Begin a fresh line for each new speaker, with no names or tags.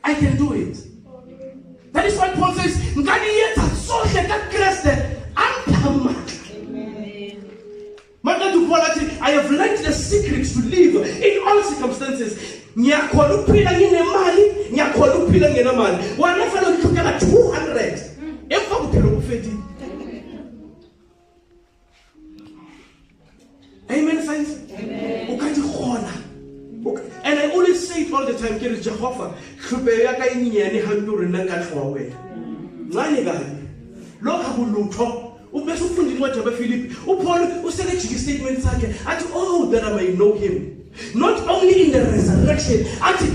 I can do it. That is why Paul says, I have learned the secrets to live in all circumstances. Amen, saints? And I always say it all the time, Jehovah, oh, that I may know him. Not only in the resurrection, until